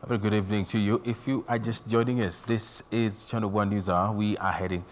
A very good evening to you. If you are just joining us, this is Channel 1 News Hour. We are heading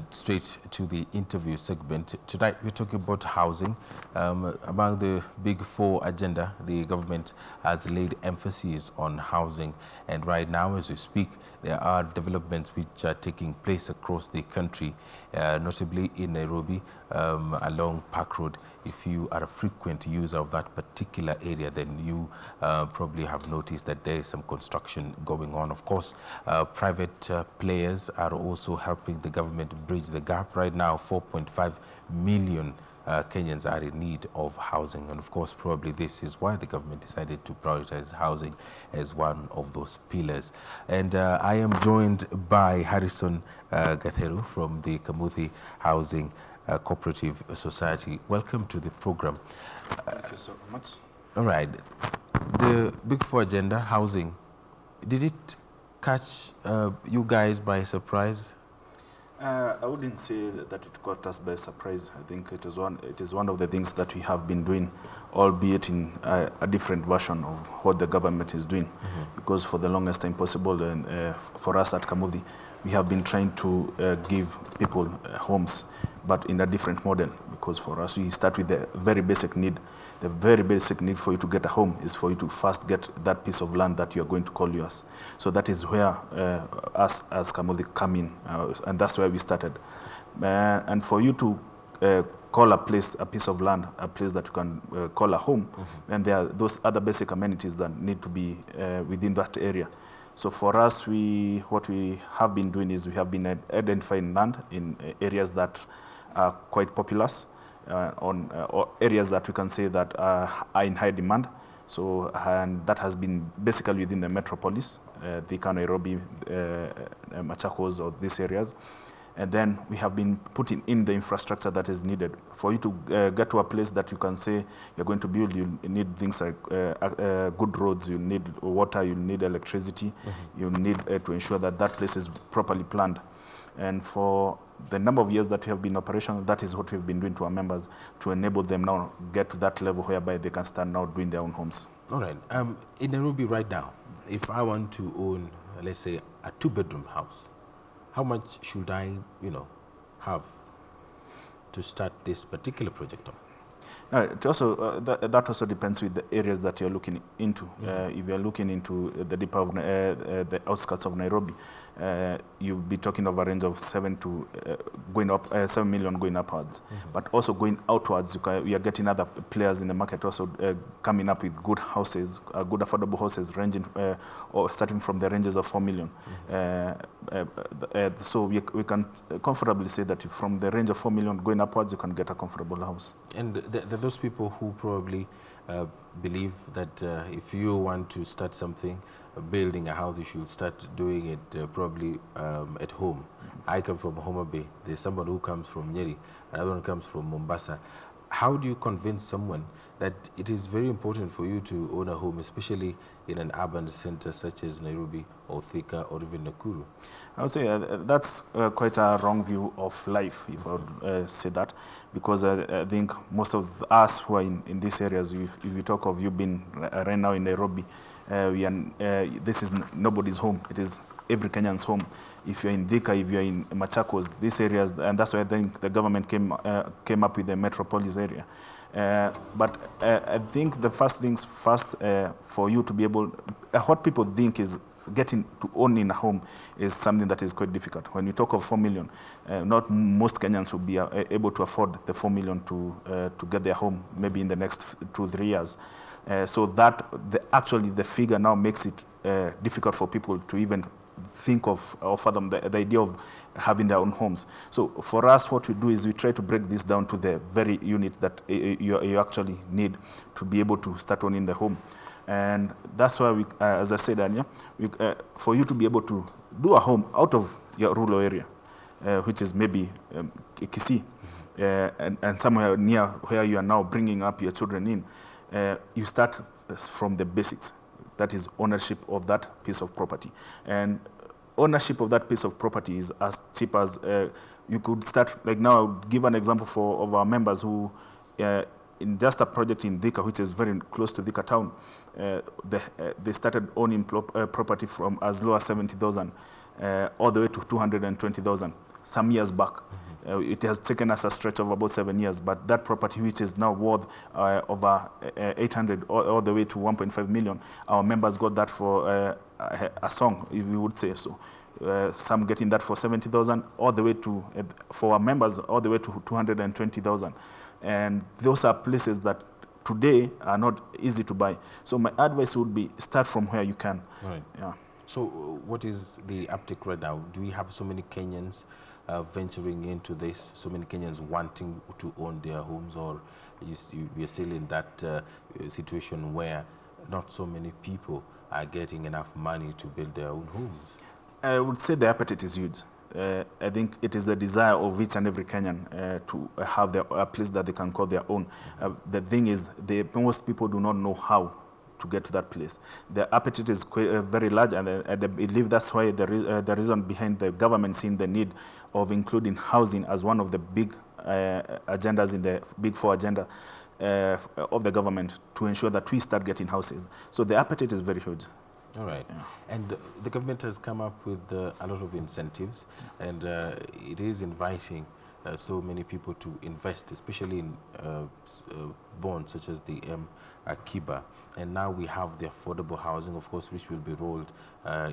straight to the interview segment. Tonight we're talking about housing. Among the big four agenda, the government has laid emphasis on housing. And right now, as we speak, there are developments which are taking place across the country, notably in Nairobi, along Park Road. If you are a frequent user of that particular area, then you probably have noticed that there is some construction going on. Of course, private players are also helping the government bridge the gap. Right now, 4.5 million Kenyans are in need of housing. And of course, probably this is why the government decided to prioritize housing as one of those pillars. And I am joined by Harrison Gatheru from the Kamuthi Housing Co-operative Society. Welcome to the program. Thank you so much. All right. The Big Four agenda, housing, did it catch you guys by surprise? I wouldn't say that it caught us by surprise. I think it is one of the things that we have been doing, albeit in a different version of what the government is doing. Because for the longest time possible, and for us at Kamuthi, we have been trying to give people homes, but in a different model. Because for us, we start with the very basic need. The very basic need for you to get a home is for you to first get that piece of land that you are going to call yours. So that is where us as Kamuthi come in, and that's where we started. And for you to call a place, a piece of land, a place that you can call a home, and there are those other basic amenities that need to be within that area. So for us, what we have been doing is we have been identifying land in areas that are quite populous, or areas that we can say that are in high demand. So, and that has been basically within the metropolis, Thika, Nairobi, Machakos, or these areas. And then we have been putting in the infrastructure that is needed. For you to get to a place that you can say you're going to build, you need things like good roads, you need water, you need electricity, you need to ensure that that place is properly planned. And for the number of years that we have been operational, that is what we've been doing to our members to enable them now get to that level whereby they can start now doing their own homes. All right. In Nairobi right now, if I want to own, let's say, a two-bedroom house, how much should I, have to start this particular project on? It also, that also depends with the areas that you're looking into. If you're looking into the deeper of the outskirts of Nairobi, you'll be talking of a range of 7 million going upwards. But also going outwards, we are getting other players in the market also coming up with good houses, good affordable houses, ranging or starting from the ranges of 4 million. So we can comfortably say that from the range of 4 million going upwards, you can get a comfortable house. And those people who probably believe that if you want to start something, building a house, you should start doing it probably at home. I come from Homa Bay. There's someone who comes from Nyeri. Another one comes from Mombasa. How do you convince someone that it is very important for you to own a home, especially in an urban center such as Nairobi or Thika or even Nakuru? I would say that's quite a wrong view of life, if I would say that, because I think most of us who are in these areas, if you talk of you being right now in Nairobi, this is nobody's home. It is every Kenyan's home. If you're in Thika, if you're in Machakos, these areas, and that's why I think the government came up with the metropolis area. But I think the first things first, for you to be able, what people think is getting to own in a home is something that is quite difficult. When you talk of 4 million, not most Kenyans will be able to afford the 4 million to get their home, maybe in the next 2-3 years. So that actually the figure now makes it difficult for people to even think of or fathom the idea of having their own homes. So for us, what we do is we try to break this down to the very unit that you actually need to be able to start owning the home. And that's why, as I said earlier, for you to be able to do a home out of your rural area, which is maybe Kisii, and somewhere near where you are now bringing up your children in, you start from the basics. That is ownership of that piece of property. And ownership of that piece of property is as cheap as you could start. Like now, I'll give an example of our members who in just a project in Thika, which is very close to Thika town, they started owning property from as low as 70,000 all the way to 220,000 some years back. It has taken us a stretch of about 7 years, but that property, which is now worth over 800 all the way to 1.5 million, our members got that for a song, if you would say so. Some getting that for 70,000 all the way to, for our members, all the way to 220,000. And those are places that today are not easy to buy. So my advice would be start from where you can. Right. Yeah. So what is the uptick right now? Do we have so many Kenyans venturing into this, so many Kenyans wanting to own their homes, or we are still in that situation where not so many people are getting enough money to build their own homes? I would say the appetite is huge. I think it is the desire of each and every Kenyan to have a place that they can call their own. The thing is, most people do not know how to get to that place. The appetite is very large, and I believe that's why the reason behind the government seeing the need of including housing as one of the big agendas in the Big Four agenda of the government, to ensure that we start getting houses. So the appetite is very huge. All right. Yeah. And the government has come up with a lot of incentives, and it is inviting so many people to invest, especially in bonds such as the Akiba. And now we have the affordable housing, of course, which will be rolled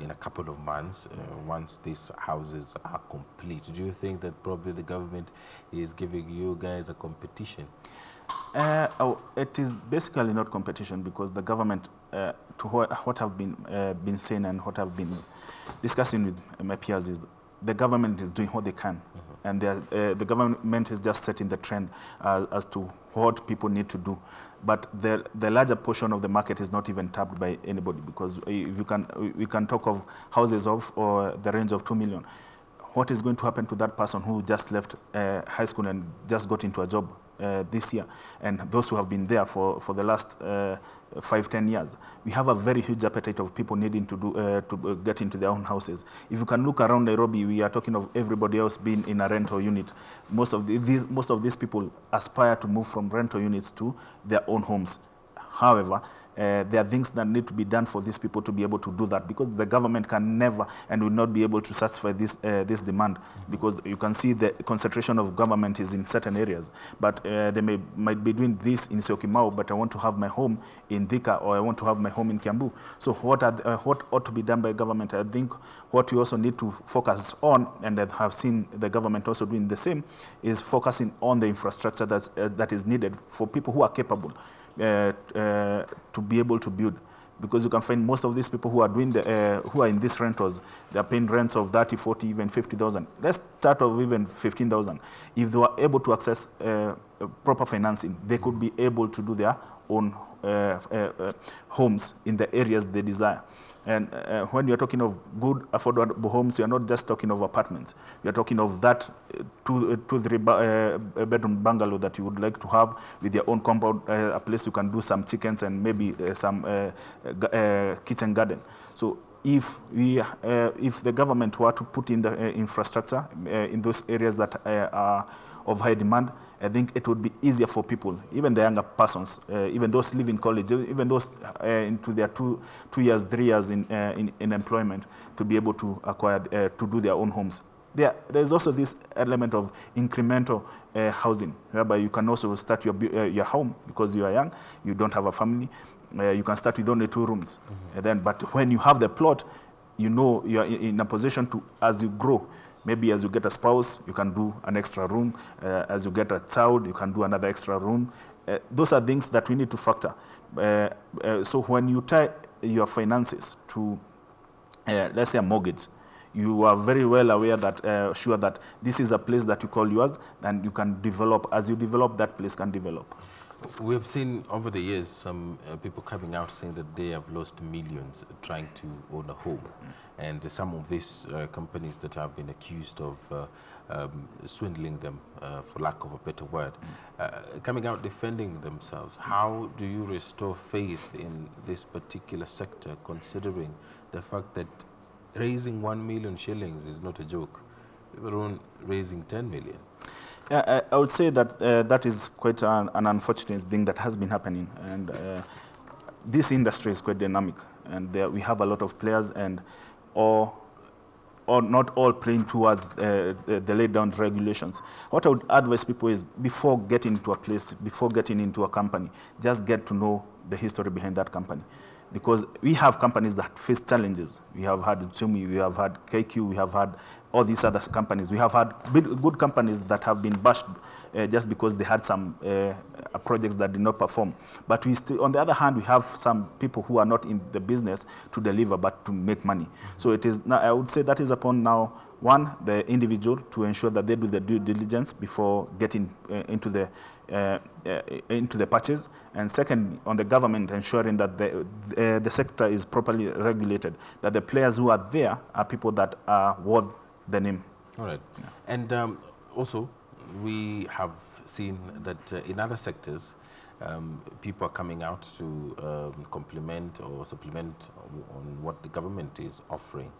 in a couple of months once these houses are complete. Do you think that probably the government is giving you guys a competition? It is basically not competition, because the government, to what I've been saying and what I've been discussing with my peers, is the government is doing what they can. And the government is just setting the trend as to what people need to do. But the larger portion of the market is not even tapped by anybody, because if we can talk of houses of the range of 2 million. What is going to happen to that person who just left high school and just got into a job this year, and those who have been there for the last 5-10 years? We have a very huge appetite of people needing to get into their own houses. If you can look around Nairobi, we are talking of everybody else being in a rental unit. Most of these people aspire to move from rental units to their own homes. However, there are things that need to be done for these people to be able to do that, because the government can never and will not be able to satisfy this demand, because you can see the concentration of government is in certain areas, but they might be doing this in Syokimau, but I want to have my home in Thika, or I want to have my home in Kiambu. So what ought to be done by government? I think what we also need to focus on, and I have seen the government also doing the same, is focusing on the infrastructure that is needed for people who are capable to be able to build, because you can find most of these people who are doing who are in these rentals, they are paying rents of 30, 40, even 50,000. Let's start of even 15,000. If they were able to access proper financing, they could be able to do their own homes in the areas they desire. And when you're talking of good, affordable homes, you're not just talking of apartments. You're talking of that 2-3 bedroom bungalow that you would like to have with your own compound, a place you can do some chickens and maybe some kitchen garden. So if the government were to put in the infrastructure in those areas that are of high demand, I think it would be easier for people, even the younger persons, even those live in college, even those into their 2 years, 3 years in employment, to be able to acquire, to do their own homes. There's also this element of incremental housing, whereby you can also start your home, because you are young, you don't have a family, you can start with only 2 rooms. And then, but when you have the plot, you know you are in a position to, as you grow, maybe as you get a spouse, you can do an extra room. As you get a child, you can do another extra room. Those are things that we need to factor. So when you tie your finances to, let's say, a mortgage, you are very well aware that, sure that this is a place that you call yours, and you can develop. As you develop, that place can develop. We have seen over the years some people coming out saying that they have lost millions trying to own a home. And some of these companies that have been accused of swindling them, for lack of a better word, coming out defending themselves. How do you restore faith in this particular sector, considering the fact that raising 1 million shillings is not a joke, let alone raising 10 million? Yeah, I would say that that is quite an unfortunate thing that has been happening, and this industry is quite dynamic, and we have a lot of players, and or not all playing towards the laid down regulations. What I would advise people is, before getting into a place, before getting into a company, just get to know the history behind that company. Because we have companies that face challenges. We have had Tsumi, we have had KQ, we have had all these other companies. We have had good companies that have been bashed just because they had some projects that did not perform. But we still, on the other hand, we have some people who are not in the business to deliver, but to make money. So it is, I would say that is upon now, one, the individual to ensure that they do the due diligence before getting into the purchase, and second, on the government ensuring that the sector is properly regulated, that the players who are there are people that are worth the name. All right. Yeah. And also, we have seen that in other sectors, people are coming out to complement or supplement on what the government is offering.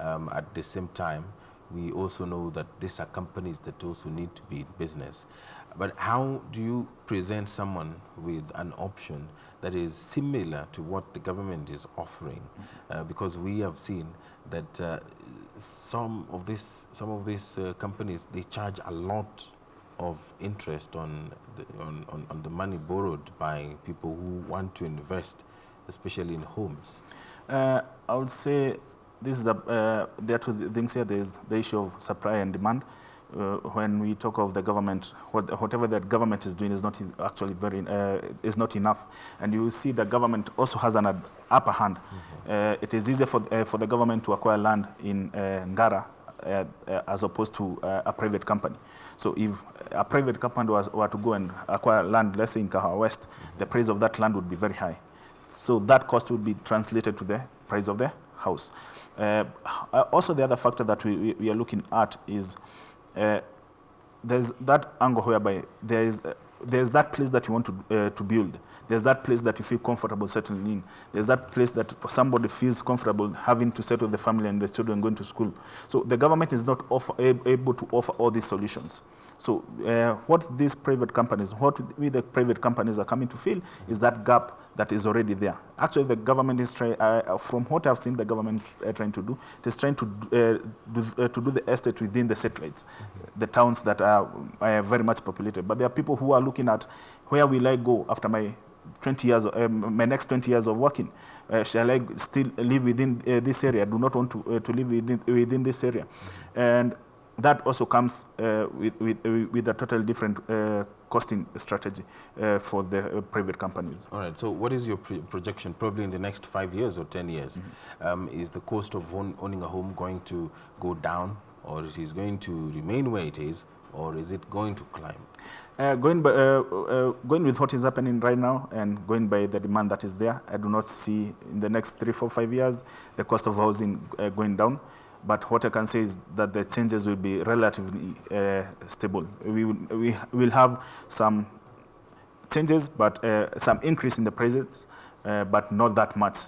Mm-hmm. At the same time, we also know that these are companies that also need to be in business. But how do you present someone with an option that is similar to what the government is offering? Because we have seen that some of these companies, they charge a lot of interest on the money borrowed by people who want to invest, especially in homes. I would say this is there are two things here. There is the issue of supply and demand. When we talk of the government, whatever that government is doing is not actually is not enough, and you see the government also has an upper hand. Mm-hmm. It is easier for the government to acquire land in Ngara as opposed to a private company. So if a private company were to go and acquire land, let's say in Kahawa West, mm-hmm. the price of that land would be very high. So that cost would be translated to the price of the house. Also, the other factor that we are looking at is there's that angle whereby there's that place that you want to build. There's that place that you feel comfortable settling in. There's that place that somebody feels comfortable having to settle the family and the children going to school. So the government is not able to offer all these solutions. So what the private companies are coming to fill is that gap that is already there. Actually, the government is trying, from what I've seen the government trying to do, it is trying to do the estate within the satellites, the towns that are very much populated. But there are people who are looking at, where will I go after my 20 years, my next 20 years of working? Shall I still live within this area? I do not want to live within this area. And that also comes with a totally different costing strategy for the private companies. All right. So what is your projection? Probably in the next 5 years or 10 years, mm-hmm. Is the cost of owning a home going to go down, or it is going to remain where it is, or is it going to climb? Going with what is happening right now and going by the demand that is there, I do not see in the next 3, 4, 5 years the cost of housing going down. But what I can say is that the changes will be relatively stable. We will have some changes, but some increase in the prices, but not that much.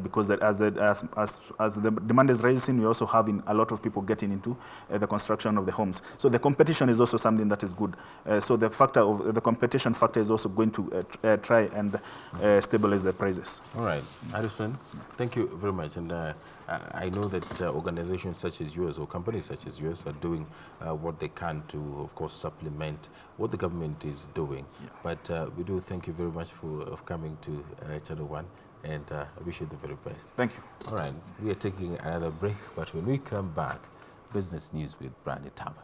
Because as the demand is rising, we also having a lot of people getting into the construction of the homes. So the competition is also something that is good. So the factor of the competition factor is also going to try and stabilize the prices. All right, Addison, thank you very much. And I know that organizations such as yours or companies such as yours are doing what they can to, of course, supplement what the government is doing. Yeah. But we do thank you very much for coming to Channel 1. And I wish you the very best. Thank you. All right, we are taking another break, but when we come back, business news with Brandy Tava.